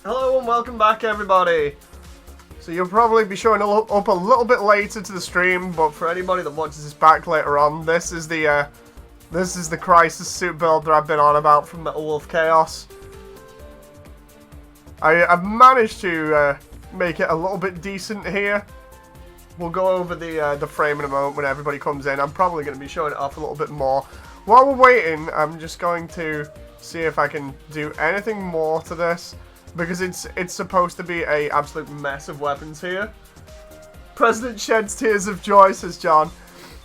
Hello and welcome back, everybody. So you'll probably be showing up a little bit later to the stream, but for anybody that watches this back later on, this is the Crisis suit build that I've been on about from Metal Wolf Chaos. I've managed to make it a little bit decent here. We'll go over the frame in a moment when everybody comes in. I'm probably going to be showing it off a little bit more. While we're waiting, I'm just going to see if I can do anything more to this, because it's supposed to be a absolute mess of weapons here. President sheds tears of joy, says John.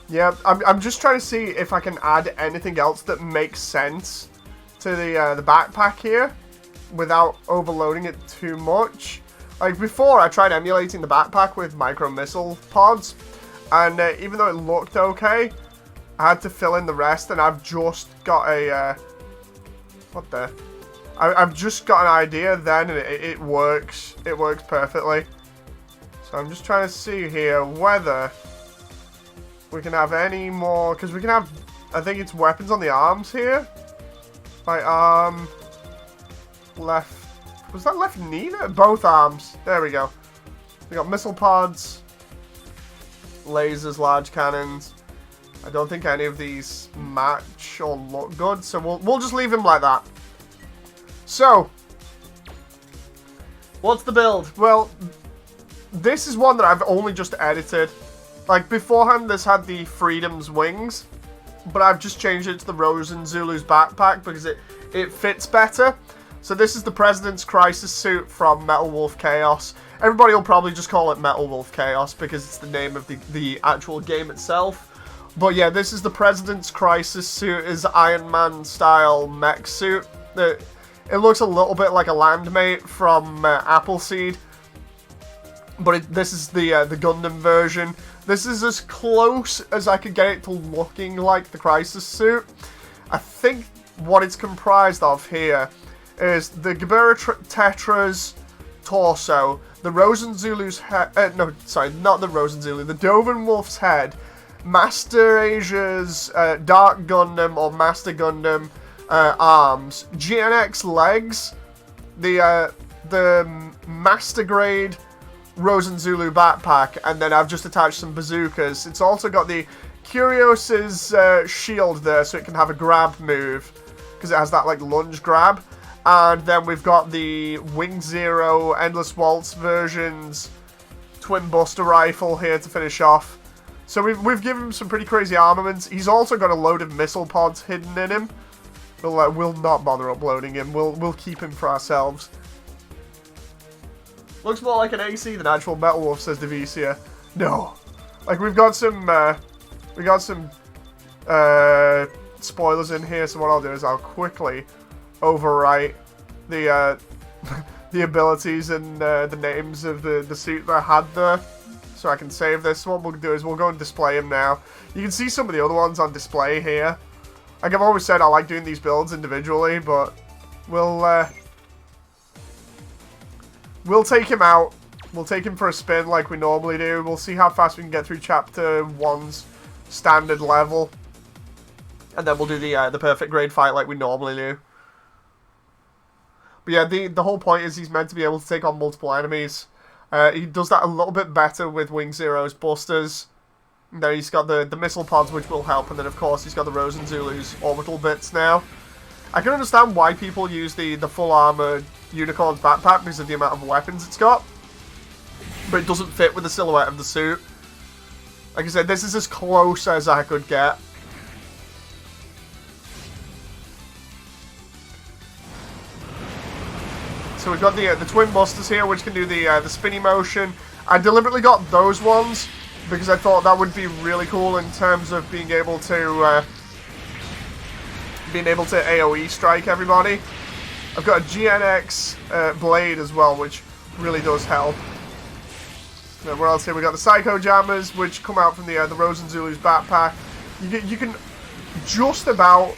Yeah, I'm just trying to see if I can add anything else that makes sense to the backpack here without overloading it too much. Like before, I tried emulating the backpack with micro missile pods, and even though it looked okay, I had to fill in the rest, and I've just got a what the? I've just got an idea then, and it works. It works perfectly. So I'm just trying to see here whether we can have any more, because we can have, I think it's weapons on the arms here. Right arm, left, was that left knee? Both arms. There we go. We got missile pods, lasers, large cannons. I don't think any of these match or look good, so we'll just leave him like that. So, what's the build? Well, this is one that I've only just edited. Like, beforehand, this had the Freedom's wings, but I've just changed it to the Rosen Zulu's backpack because it fits better. So this is the President's Crisis suit from Metal Wolf Chaos. Everybody will probably just call it Metal Wolf Chaos because it's the name of the actual game itself. But yeah, this is the President's Crisis suit, is Iron Man style mech suit. It looks a little bit like a Landmate from Appleseed, but this is the Gundam version. This is as close as I could get it to looking like the Crisis suit. I think what it's comprised of here is the Gebura Tetra's torso, the Rosen Zulu's head, no, sorry, not the Rosen Zulu, the Doven Wolf's head, Master Asia's Dark Gundam or Master Gundam arms, GNX legs, the Master Grade Rosen Zulu backpack, and then I've just attached some bazookas. It's also got the Curios's shield there, so it can have a grab move, because it has that like lunge grab. And then we've got the Wing Zero Endless Waltz versions twin buster rifle here to finish off. So we've given him some pretty crazy armaments. He's also got a load of missile pods hidden in him. We'll not bother uploading him. We'll keep him for ourselves. Looks more like an AC than actual Metal Wolf, says Devicia. No, like we've got some spoilers in here. So what I'll do is I'll quickly overwrite the the abilities and the names of the suit that I had there, so I can save this. So what we'll do is we'll go and display him now. You can see some of the other ones on display here. Like I've always said, I like doing these builds individually, but we'll take him out. We'll take him for a spin like we normally do. We'll see how fast we can get through Chapter 1's standard level. And then we'll do the perfect grade fight like we normally do. But yeah, the whole point is he's meant to be able to take on multiple enemies. He does that a little bit better with Wing Zero's busters. Then he's got the missile pods, which will help, and then of course he's got the Rosen Zulu's orbital bits now. I can understand why people use the full armor Unicorn's backpack because of the amount of weapons it's got, but it doesn't fit with the silhouette of the suit. Like I said, this is as close as I could get. So we've got the twin busters here, which can do the spinny motion. I deliberately got those ones because I thought that would be really cool in terms of being able to AoE strike everybody. I've got a GNX blade as well, which really does help. Then what else here? We got the Psycho Jammers, which come out from the Rosen Zulu's backpack. You can just about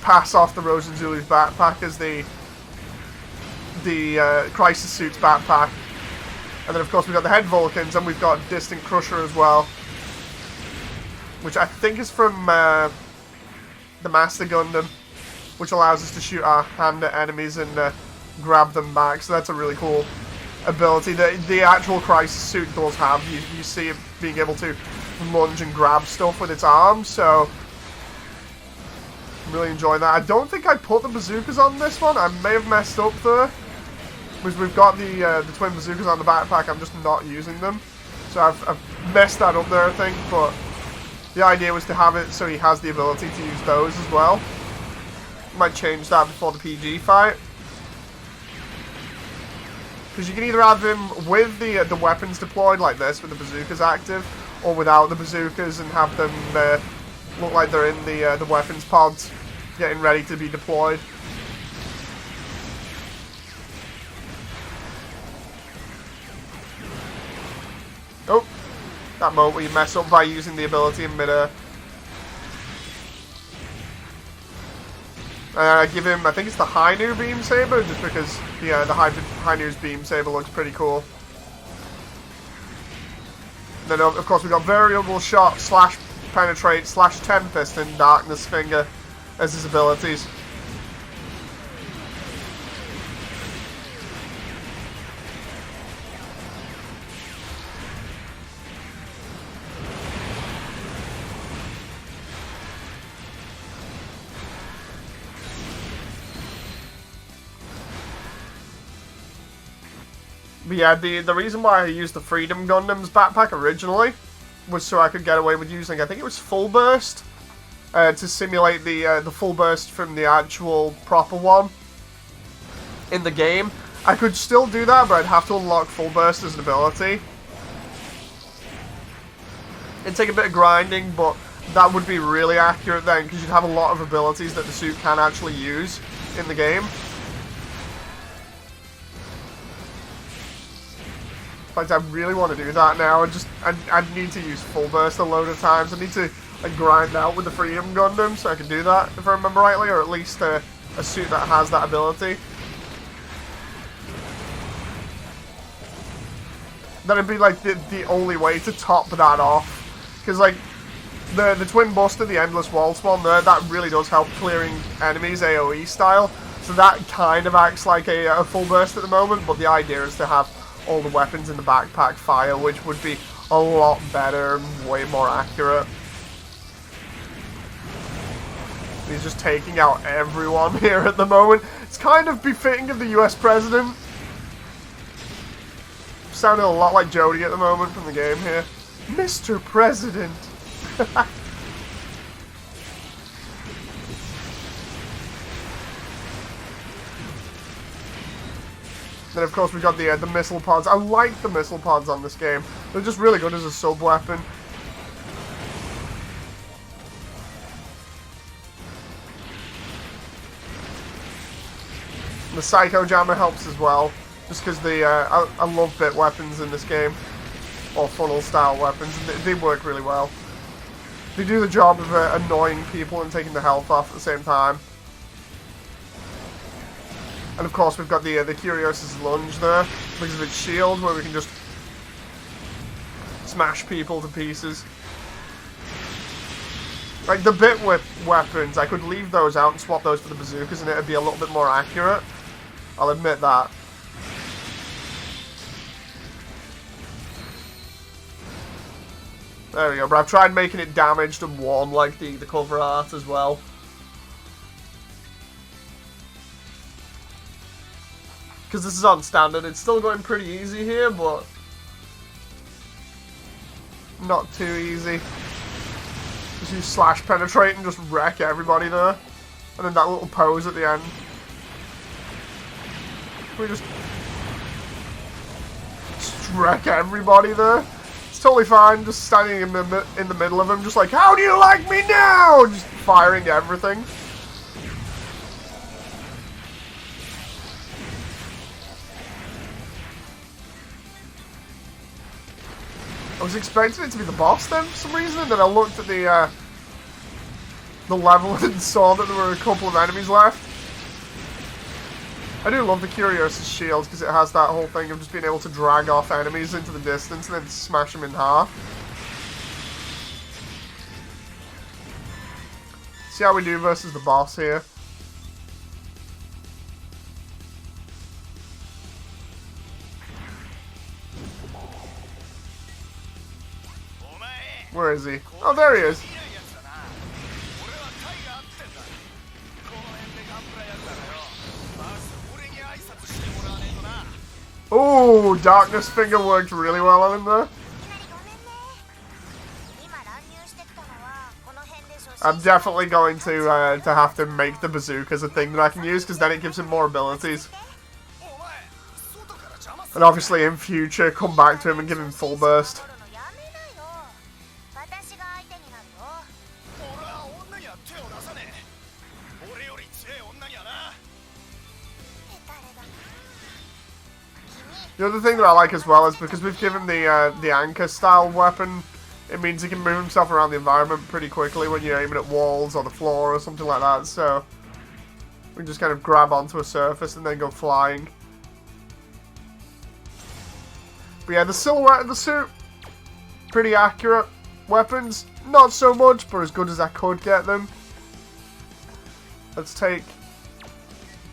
pass off the Rosen Zulu's backpack as the Crisis Suit's backpack. And then of course we've got the Head Vulcans, and we've got Distant Crusher as well, which I think is from the Master Gundam, which allows us to shoot our hand at enemies and grab them back. So that's a really cool ability. The actual Crisis suit does have. You see it being able to lunge and grab stuff with its arms. So I'm really enjoying that. I don't think I put the bazookas on this one. I may have messed up there. Because we've got the twin bazookas on the backpack. I'm just not using them. So I've messed that up there, I think. But the idea was to have it so he has the ability to use those as well. Might change that before the PG fight. Because you can either have him with the weapons deployed like this, with the bazookas active, or without the bazookas and have them look like they're in the weapons pods, getting ready to be deployed. Oh, that moment where you mess up by using the ability in midair. I give him, I think it's the Hainu beam saber, just because the Hainu's beam saber looks pretty cool. Then of course we've got variable shot, slash penetrate, slash tempest, and darkness finger as his abilities. But yeah, the reason why I used the Freedom Gundam's backpack originally was so I could get away with using, I think it was full burst, to simulate the full burst from the actual proper one in the game. I could still do that, but I'd have to unlock full burst as an ability. It'd take a bit of grinding, but that would be really accurate then, because you'd have a lot of abilities that the suit can actually use in the game. In fact, I really want to do that now. I need to use full burst a load of times. I need to like grind out with the Freedom Gundam so I can do that, if I remember rightly, or at least a suit that has that ability. That'd be like the only way to top that off, because like the Twin Buster, the Endless Waltz one there, that really does help clearing enemies AoE style. So that kind of acts like a full burst at the moment, but the idea is to have all the weapons in the backpack fire, which would be a lot better and way more accurate. He's just taking out everyone here at the moment. It's kind of befitting of the US president. Sounding a lot like Jody at the moment from the game here. Mr. President. Then of course we've got the missile pods. I like the missile pods on this game. They're just really good as a sub-weapon. The Psycho Jammer helps as well, just because I love bit weapons in this game, or funnel style weapons, and they work really well. They do the job of annoying people and taking the health off at the same time. And of course we've got the Curiosa's lunge there, because of its shield, where we can just smash people to pieces. Like the bit whip weapons, I could leave those out and swap those for the bazookas and it'd be a little bit more accurate. I'll admit that. There we go, but I've tried making it damaged and worn like the cover art as well. Because this is on standard, it's still going pretty easy here, but not too easy. Just use slash penetrate and just wreck everybody there. And then that little pose at the end. We just wreck everybody there. It's totally fine, just standing in the middle of them, just like, how do you like me now? Just firing everything. I was expecting it to be the boss then for some reason, and then I looked at the level and saw that there were a couple of enemies left. I do love the Curiosa's shield because it has that whole thing of just being able to drag off enemies into the distance and then smash them in half. See how we do versus the boss here. Where is he? Oh, there he is. Oh, Darkness Finger worked really well on him there. I'm definitely going to have to make the bazookas a thing that I can use, because then it gives him more abilities. And obviously in future, come back to him and give him full burst. The other thing that I like as well is because we've given the anchor style weapon, it means he can move himself around the environment pretty quickly when you're aiming at walls or the floor or something like that. So we can just kind of grab onto a surface and then go flying. But yeah, the silhouette of the suit, pretty accurate. Weapons, not so much, but as good as I could get them. Let's take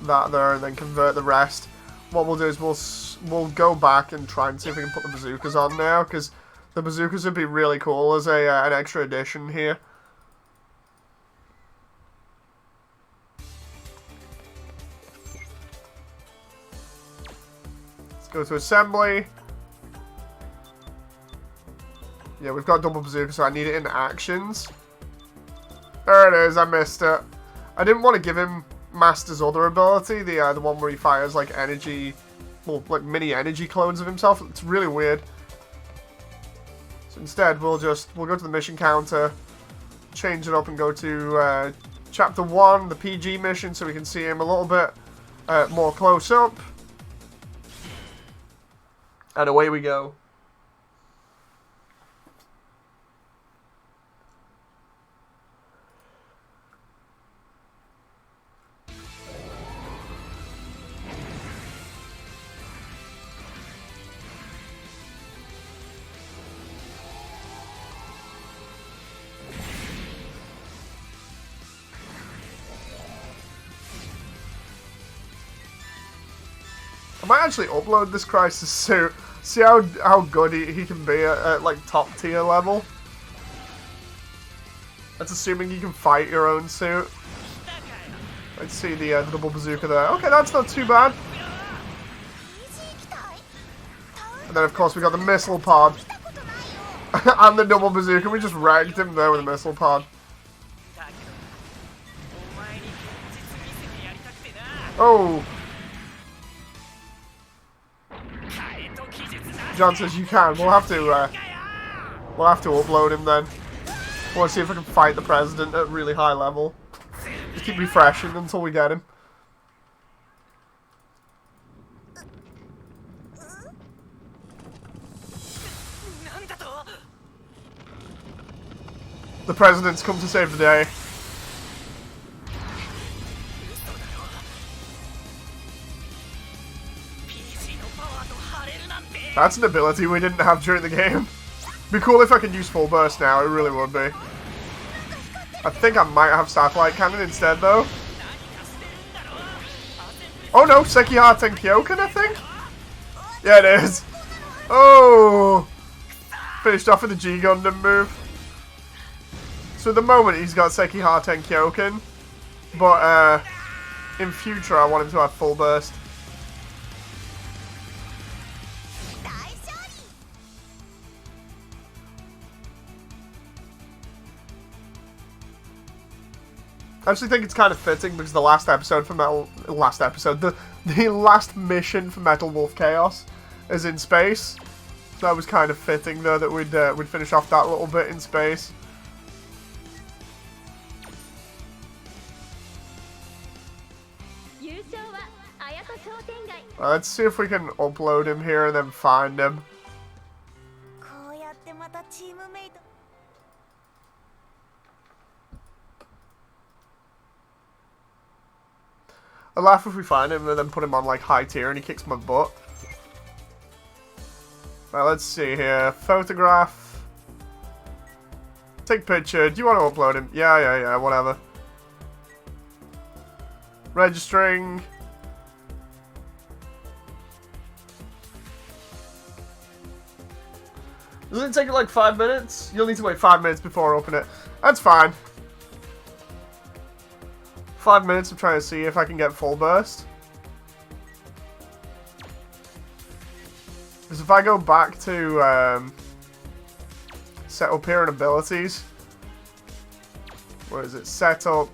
that there and then convert the rest. What we'll do is we'll go back and try and see if we can put the bazookas on now, because the bazookas would be really cool as an extra addition here. Let's go to assembly. Yeah, we've got double bazooka, so I need it in actions. There it is, I missed it. I didn't want to give him Master's other ability, the one where he fires like energy, well, like mini energy clones of himself. It's really weird. So instead, we'll go to the mission counter, change it up, and go to Chapter 1, the PG mission, so we can see him a little bit more close up. And away we go. I might actually upload this Crisis suit. See how good he can be at like top tier level. That's assuming you can fight your own suit. Let's see the double bazooka there. Okay, that's not too bad. And then of course we got the missile pod. And the double bazooka. We just ragged him there with a missile pod. Oh. John says you can. We'll have to upload him then. I want to see if I can fight the president at really high level. Just keep refreshing until we get him. The president's come to save the day. That's an ability we didn't have during the game. Be cool if I could use full burst now, it really would be. I think I might have satellite cannon instead though. Oh no, Sekiha Tenkyoken I think? Yeah it is. Oh! Finished off with the G Gundam move. So at the moment he's got Sekiha Tenkyoken. But in future I want him to have full burst. I actually think it's kind of fitting because the last episode for the last mission for Metal Wolf Chaos is in space. So that was kind of fitting though that we'd finish off that little bit in space. Let's see if we can upload him here and then find him. I'll laugh if we find him and then put him on like high tier and he kicks my butt. Right, let's see here. Photograph. Take picture. Do you want to upload him? Yeah, whatever. Registering. Does it take like 5 minutes? You'll need to wait 5 minutes before I open it. That's fine. 5 minutes of trying to see if I can get full burst. Because if I go back to set up here in abilities, where is it? Setup,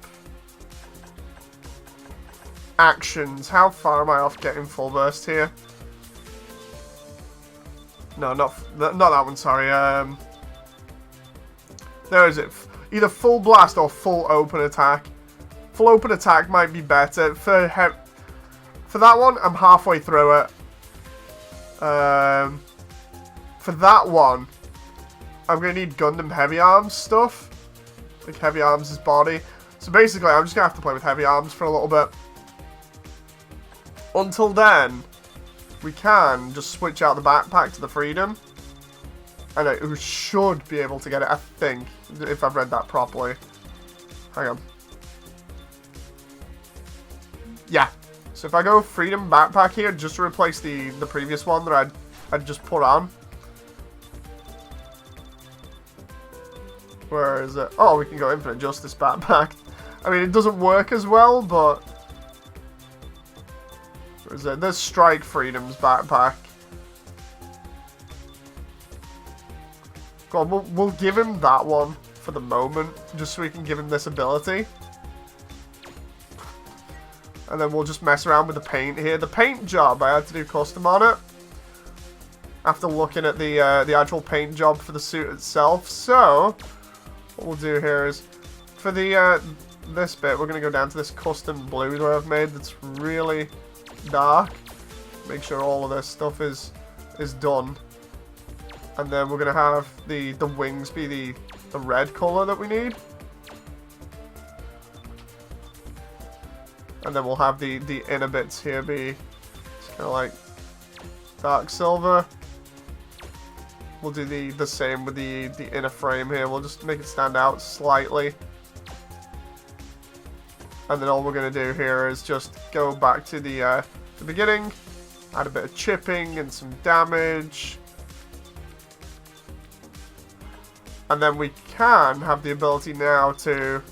actions. How far am I off getting full burst here? No, not that one. Sorry. There is it. Either full blast or full open attack. Full open attack might be better for that one. I'm halfway through it. For that one, I'm going to need Gundam heavy arms stuff. Like heavy arms' body. So basically, I'm just going to have to play with heavy arms for a little bit. Until then, we can just switch out the backpack to the Freedom. And I should be able to get it, I think, if I've read that properly. Hang on. Yeah. So if I go Freedom backpack here, just to replace the previous one that I'd just put on. Where is it? Oh, we can go Infinite Justice backpack. I mean, it doesn't work as well, but... Where is it? There's Strike Freedom's backpack. God, we'll give him that one for the moment, just so we can give him this ability. And then we'll just mess around with the paint here. The paint job, I had to do custom on it. After looking at the actual paint job for the suit itself. So, what we'll do here is, for the this bit, we're going to go down to this custom blue that I've made that's really dark. Make sure all of this stuff is done. And then we're going to have the wings be the red color that we need. And then we'll have the inner bits here be kind of like dark silver. We'll do the same with the inner frame here. We'll just make it stand out slightly. And then all we're going to do here is just go back to the beginning. Add a bit of chipping and some damage. And then we can have the ability now to...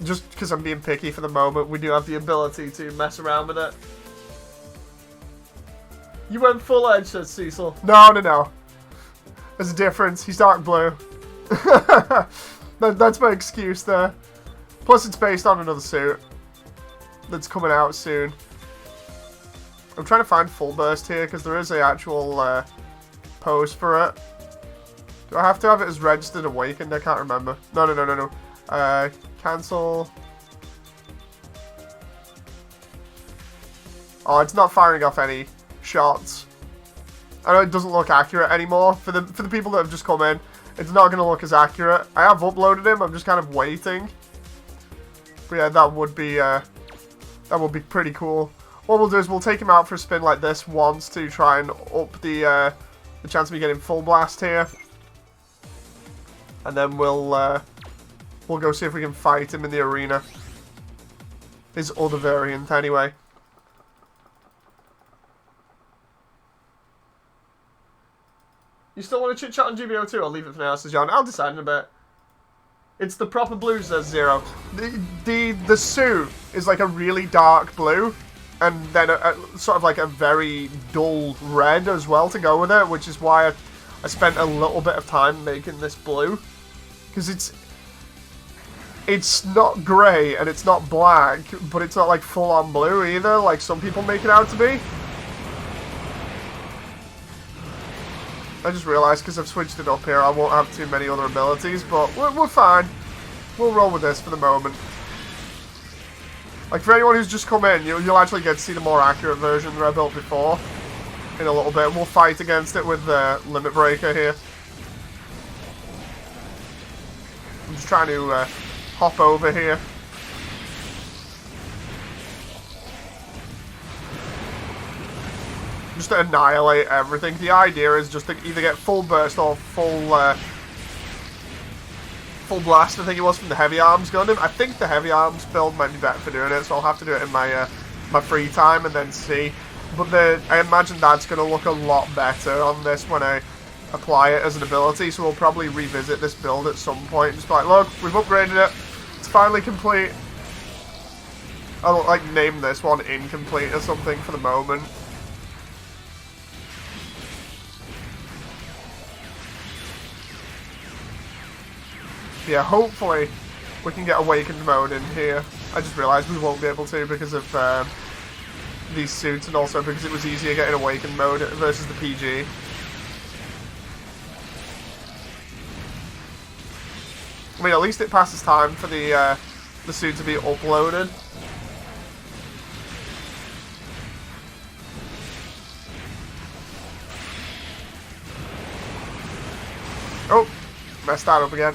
Just because I'm being picky for the moment, we do have the ability to mess around with it. You went full edge, says Cecil. No. There's a difference. He's dark blue. That's my excuse there. Plus, it's based on another suit that's coming out soon. I'm trying to find full burst here because there is an actual pose for it. Do I have to have it as registered awakened? I can't remember. No. Cancel. Oh, it's not firing off any shots. I know it doesn't look accurate anymore. For the people that have just come in, it's not going to look as accurate. I have uploaded him. I'm just kind of waiting. But yeah, that would be pretty cool. What we'll do is we'll take him out for a spin like this once to try and up the chance of me getting full blast here. And then we'll go see if we can fight him in the arena. His other variant, anyway. You still want to chit-chat on GBO too? I'll leave it for now, says John. I'll decide in a bit. It's the proper blue, says Zero. The suit is like a really dark blue. And then sort of like a very dull red as well to go with it. Which is why I spent a little bit of time making this blue. Because it's not grey and it's not black, but it's not like full-on blue either, like some people make it out to be. I just realised because I've switched it up here, I won't have too many other abilities, but we're fine. We'll roll with this for the moment. Like, for anyone who's just come in, you'll actually get to see the more accurate version that I built before in a little bit. We'll fight against it with the Limit Breaker here. I'm just trying to hop over here. Just to annihilate everything. The idea is just to either get full burst or full blast, I think it was, from the heavy arms Gundam. I think the heavy arms build might be better for doing it, so I'll have to do it in my my free time and then see. But I imagine that's going to look a lot better on this when I apply it as an ability, so we'll probably revisit this build at some point. Just be like, look, we've upgraded it. It's finally complete. I'll like name this one incomplete or something for the moment. Yeah, hopefully we can get awakened mode in here. I just realised we won't be able to because of these suits, and also because it was easier getting awakened mode versus the PG. I mean, at least it passes time for the suit to be uploaded. Oh, messed that up again.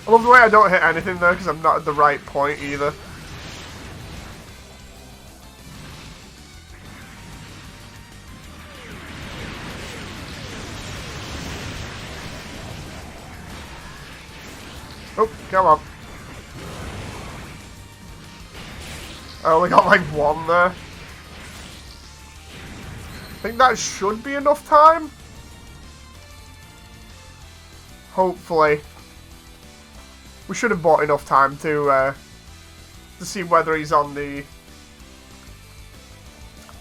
I love the way I don't hit anything though, because I'm not at the right point either. Oh, come on. I only got like one there. I think that should be enough time. Hopefully. We should have bought enough time to see whether he's on the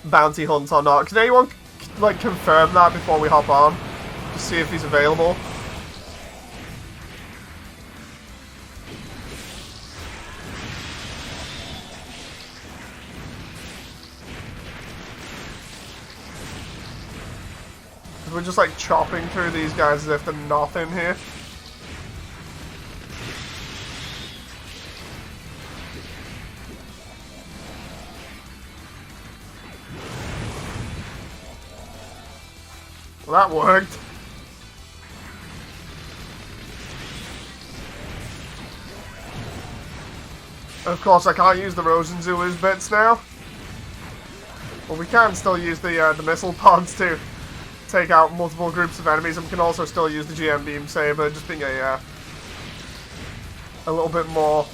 bounty hunt or not. Can anyone like confirm that before we hop on? To see if he's available. We're just like chopping through these guys as if they're nothing here. Well, that worked. Of course, I can't use the Rosen Zulu's bits now. But we can still use the missile pods to take out multiple groups of enemies, and we can also still use the GM Beam Saber, just being a little bit more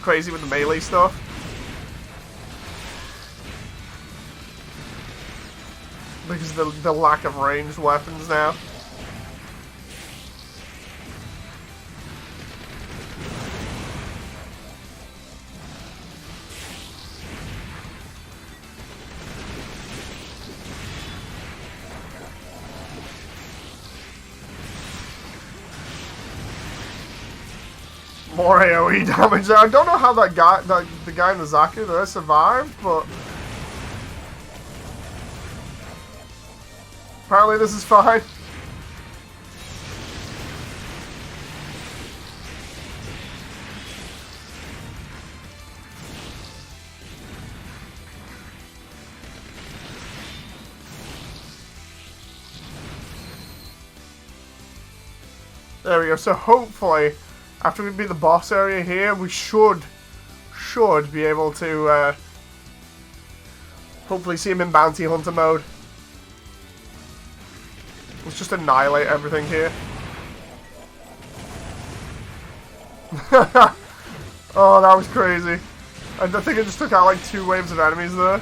crazy with the melee stuff. Because of the lack of ranged weapons now. More AoE damage there. I don't know how that guy, the guy in the Zaku there survived, but apparently this is fine. There we go. So hopefully, after we beat the boss area here, we should be able to hopefully see him in bounty hunter mode. Let's just annihilate everything here. Oh, that was crazy. I think I just took out like 2 waves of enemies there.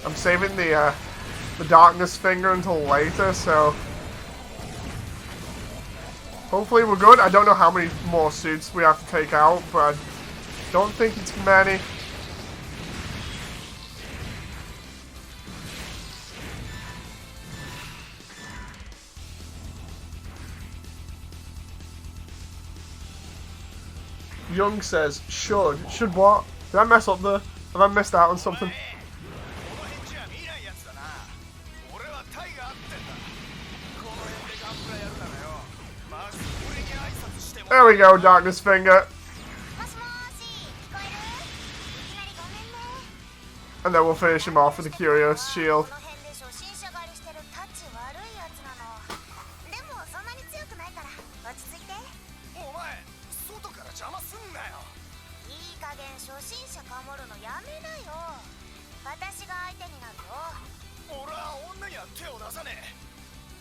I'm saving the darkness finger until later, so hopefully we're good. I don't know how many more suits we have to take out, but I don't think it's many. Young says, should. Should what? Did I mess up there? Have I missed out on something? There we go, Darkness Finger. And then we'll finish him off with the Curious Shield. 外から邪魔すんなよ。いい加減初心者かもるのやめなよ。私が相手になるよ。俺は女には手を出さねえ。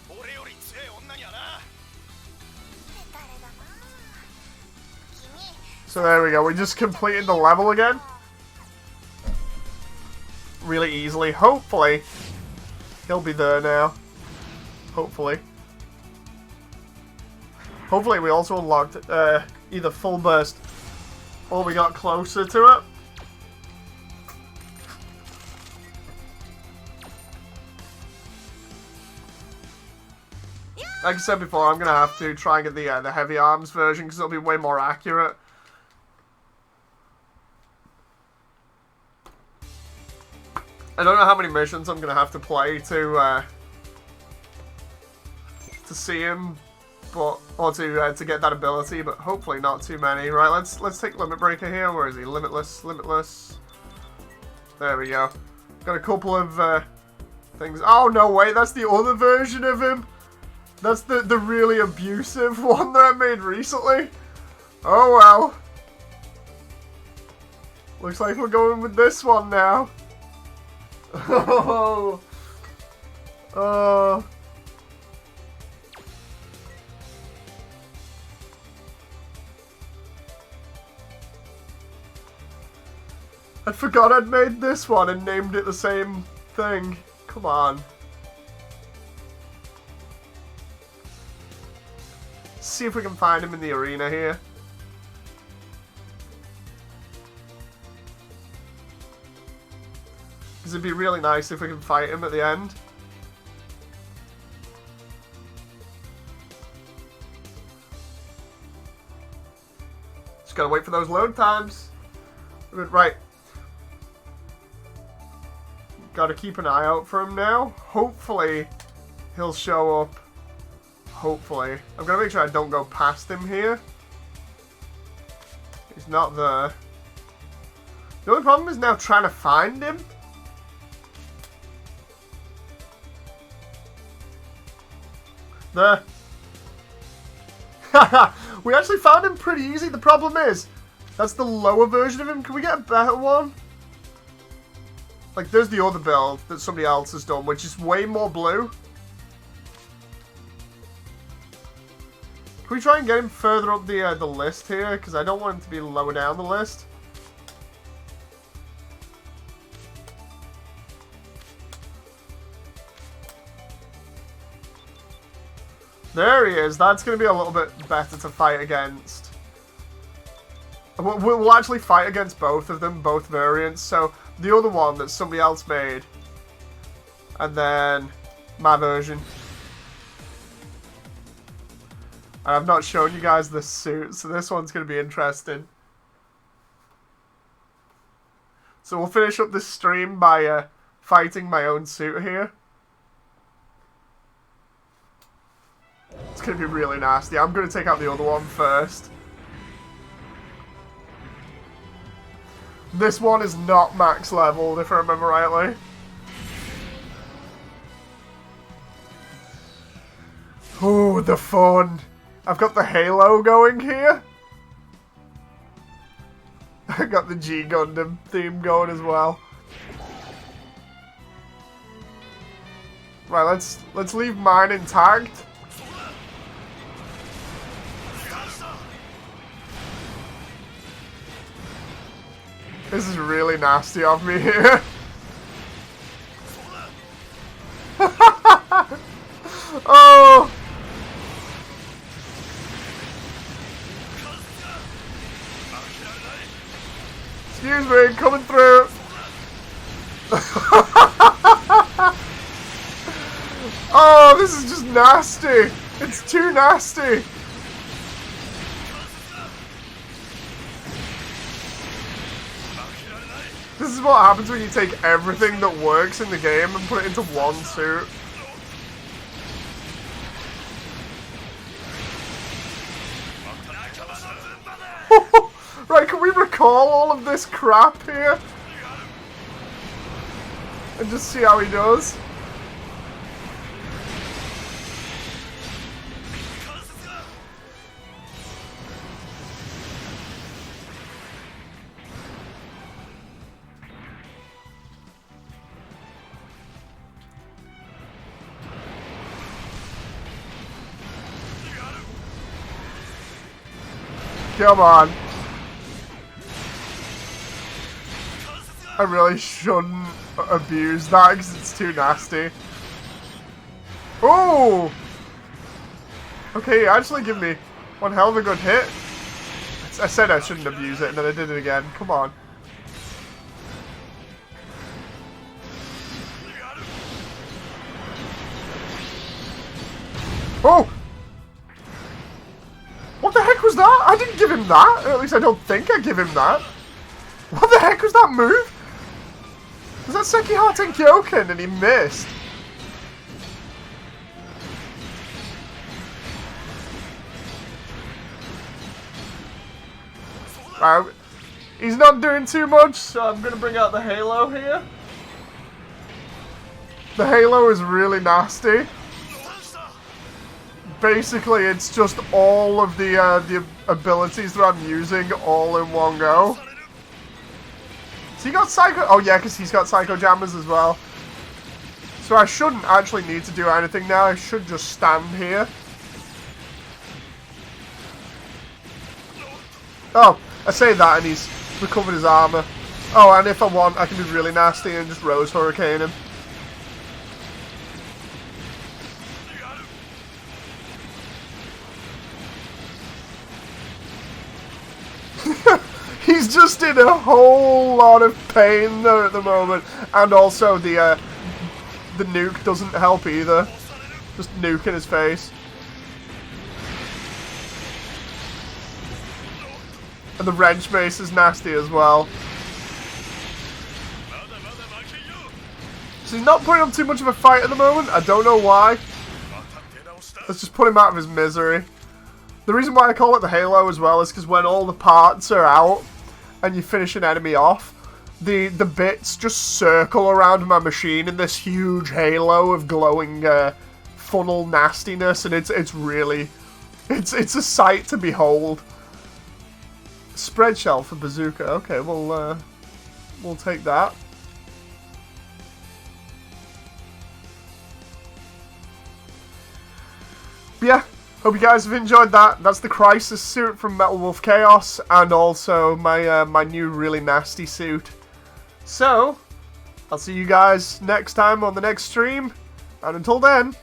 俺より強い女にはな。誰だな。So there we go, we just completed the level again. Really easily. Hopefully, he'll be there now. Hopefully. Hopefully we also unlocked either full burst or we got closer to it. Like I said before, I'm going to have to try and get the heavy arms version because it'll be way more accurate. I don't know how many missions I'm going to have to play to see him, but or to get that ability, but hopefully not too many. Right, let's take Limit Breaker here. Where is he? Limitless, Limitless. There we go. Got a couple of things. Oh no, wait, that's the other version of him. That's the really abusive one that I made recently. Oh well. Looks like we're going with this one now. Oh. I forgot I'd made this one and named it the same thing. Come on. See if we can find him in the arena here. Because it'd be really nice if we can fight him at the end. Just gotta wait for those load times. Right. Gotta keep an eye out for him now. Hopefully, he'll show up. Hopefully. I'm gonna make sure I don't go past him here. He's not there. The only problem is now trying to find him. There. We actually found him pretty easy. The problem is, that's the lower version of him. Can we get a better one? Like, there's the other build that somebody else has done, which is way more blue. Can we try and get him further up the list here? Because I don't want him to be lower down the list. There he is. That's going to be a little bit better to fight against. We'll actually fight against both of them, both variants. So, the other one that somebody else made. And then my version. And I've not shown you guys this suit, so this one's going to be interesting. So we'll finish up this stream by fighting my own suit here. It's going to be really nasty. I'm going to take out the other one first. This one is not max leveled, if I remember rightly. Oh, the fun. I've got the Halo going here. I got the G Gundam theme going as well. Right, let's leave mine intact. This is really nasty of me here. Oh! Excuse me, coming through. Oh, this is just nasty. It's too nasty. This is what happens when you take everything that works in the game and put it into one suit. Right, can we recall all of this crap here? And just see how he does? Come on. I really shouldn't abuse that because it's too nasty. Oh! Okay, actually give me one hell of a good hit. I said I shouldn't abuse it and then I did it again. Come on. Oh! What the heck was that? I didn't give him that. Or at least I don't think I give him that. What the heck was that move? Was that Sekiha Tenkyoken and he missed? He's not doing too much, so I'm going to bring out the Halo here. The Halo is really nasty. Basically, it's just all of the abilities that I'm using all in one go. So he got Psycho... Oh yeah, because he's got Psycho Jammers as well. So I shouldn't actually need to do anything now. I should just stand here. Oh, I say that and he's recovered his armor. Oh, and if I want, I can be really nasty and just Rose Hurricane him. He's just in a whole lot of pain though at the moment, and also the nuke doesn't help either. Just nuke in his face. And the wrench mace is nasty as well. So he's not putting up too much of a fight at the moment. I don't know why. Let's just put him out of his misery. The reason why I call it the Halo as well is because when all the parts are out and you finish an enemy off, the bits just circle around my machine in this huge halo of glowing funnel nastiness, and it's really it's a sight to behold. Spread shell for bazooka. Okay, we'll take that. But yeah. Hope you guys have enjoyed that. That's the Crisis suit from Metal Wolf Chaos, and also my my new really nasty suit. So, I'll see you guys next time on the next stream, and until then,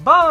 bye!